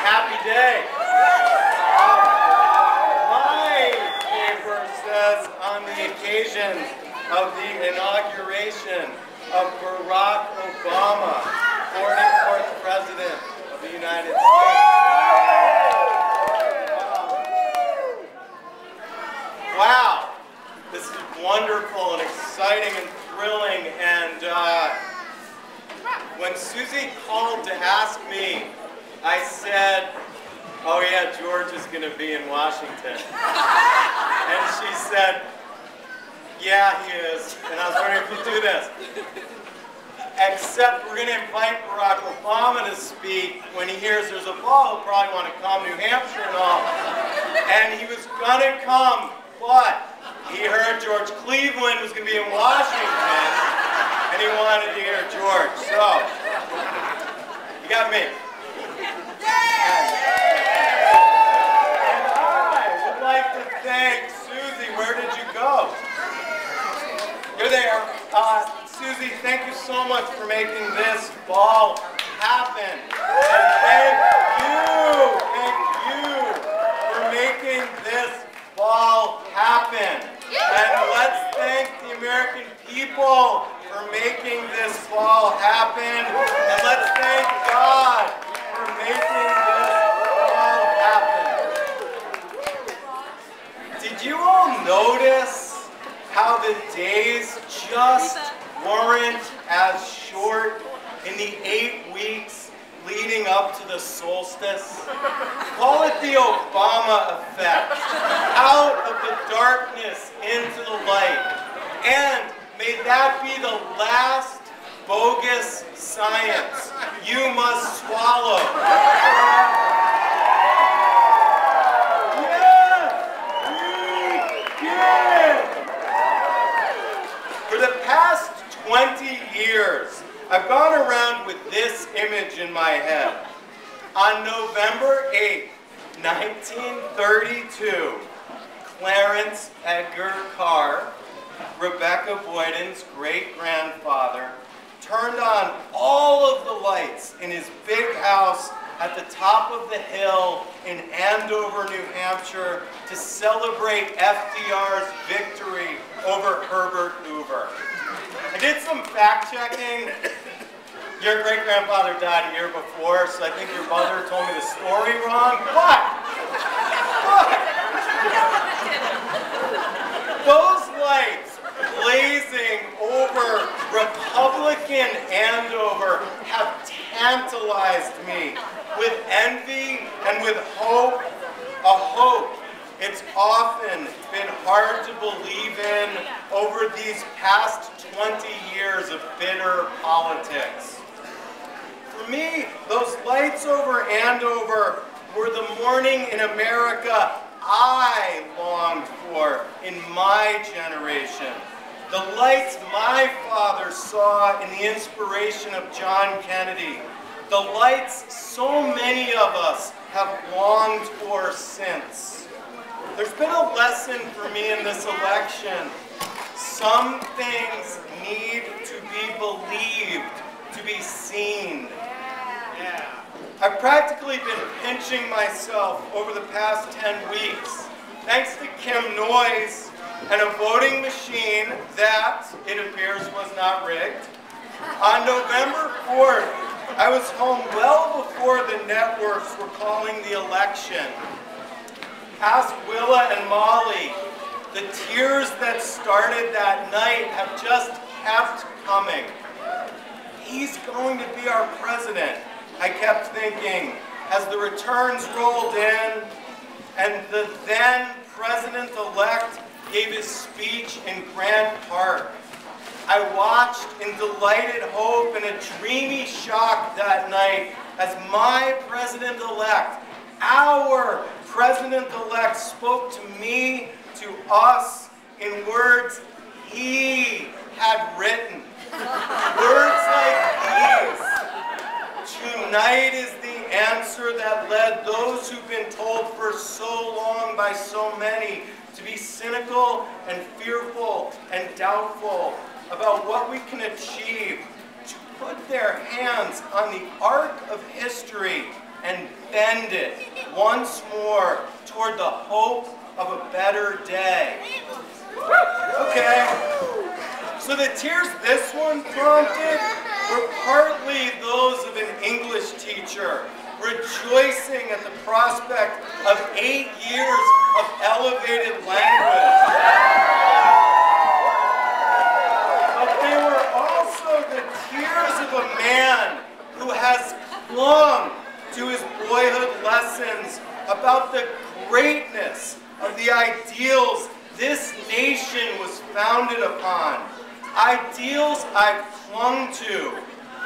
happy day. My paper says on the occasion of the inauguration of Barack Obama, 44th President of the United States. Wow, this is wonderful and exciting and thrilling, and when Susie called to ask me, I said, oh yeah, George is going to be in Washington. And she said, yeah, he is. And I was wondering if you do this. Except we're going to invite Barack Obama to speak. When he hears there's a ball, he'll probably want to come, New Hampshire and all. And he was going to come, but he heard George Cleveland was going to be in Washington, and he wanted to hear George. So, you got me. And I would like to thank Susie. Where did you go? You're there. Susie, thank you so much for making this ball happen. And thank you for making this ball happen. And let's thank the American people for making this ball happen. And let's thank God for making this ball happen. Did you all notice how the days just weren't as short in the 8 weeks leading up to the solstice? Call it the Obama effect. Out of the darkness into the light. And may that be the last bogus science you must swallow. Yes, we did! For the past 20 years, I've gone around with this image in my head. On November 8th, 1932, Clarence Edgar Carr, Rebecca Boyden's great-grandfather, turned on all of the lights in his big house at the top of the hill in Andover, New Hampshire, to celebrate FDR's victory over Herbert Hoover. I did some fact-checking. Your great-grandfather died a year before, so I think your mother told me the story wrong. But those lights blazing over Republican Andover have tantalized me with envy and with hope, a hope it's often been hard to believe in over these past 20 years of bitter politics. For me, those lights over Andover were the morning in America I longed for in my generation. The lights my father saw in the inspiration of John Kennedy. The lights so many of us have longed for since. There's been a lesson for me in this election. Some things need to be believed, to be seen. Yeah. I've practically been pinching myself over the past 10 weeks, thanks to Kim Noyes and a voting machine that, it appears, was not rigged. On November 4th, I was home well before the networks were calling the election. Ask Willa and Molly. The tears that started that night have just kept coming. He's going to be our president, I kept thinking, as the returns rolled in and the then president-elect gave his speech in Grant Park. I watched in delighted hope and a dreamy shock that night as my president-elect, our president-elect, spoke to me, to us, in words he had written. Words like these. Tonight is the answer that led those who've been told for so long by so many to be cynical and fearful and doubtful about what we can achieve, to put their hands on the arc of history and bend it once more toward the hope of a better day. Okay, so the tears this one prompted were partly those of an English teacher rejoicing at the prospect of 8 years of elevated language. But they were also the tears of a man who has clung to his boyhood lessons about the greatness of the ideals this nation was founded upon. Ideals I've clung to,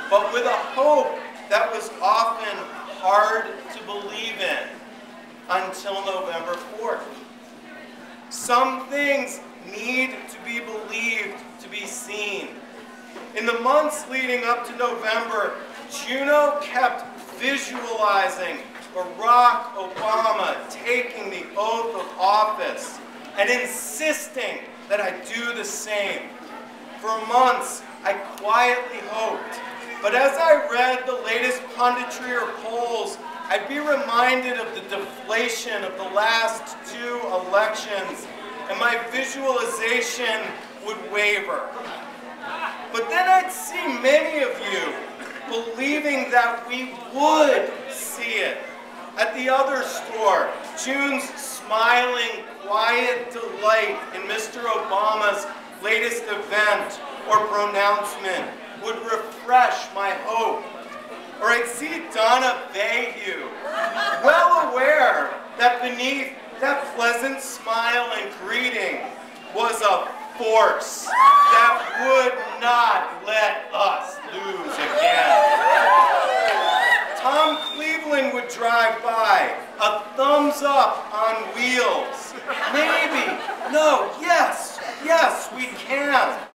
but with a hope that was often hard to believe in until November 4th. Some things need to be believed to be seen. In the months leading up to November, Juno kept visualizing Barack Obama taking the oath of office and insisting that I do the same. For months, I quietly hoped, but as I read the latest punditry or polls, I'd be reminded of the deflation of the last 2 elections, and my visualization would waver. But then I'd see many of you believing that we would see it. At the other store, June's smiling, quiet delight in Mr. Obama's latest event or pronouncement would refresh my hope. Or I'd see Donna Bayhew, well aware that beneath that pleasant smile and greeting was a force that would not let us lose again. Tom Cleveland would drive by, a thumbs up on wheels. Maybe, no, yes, we can.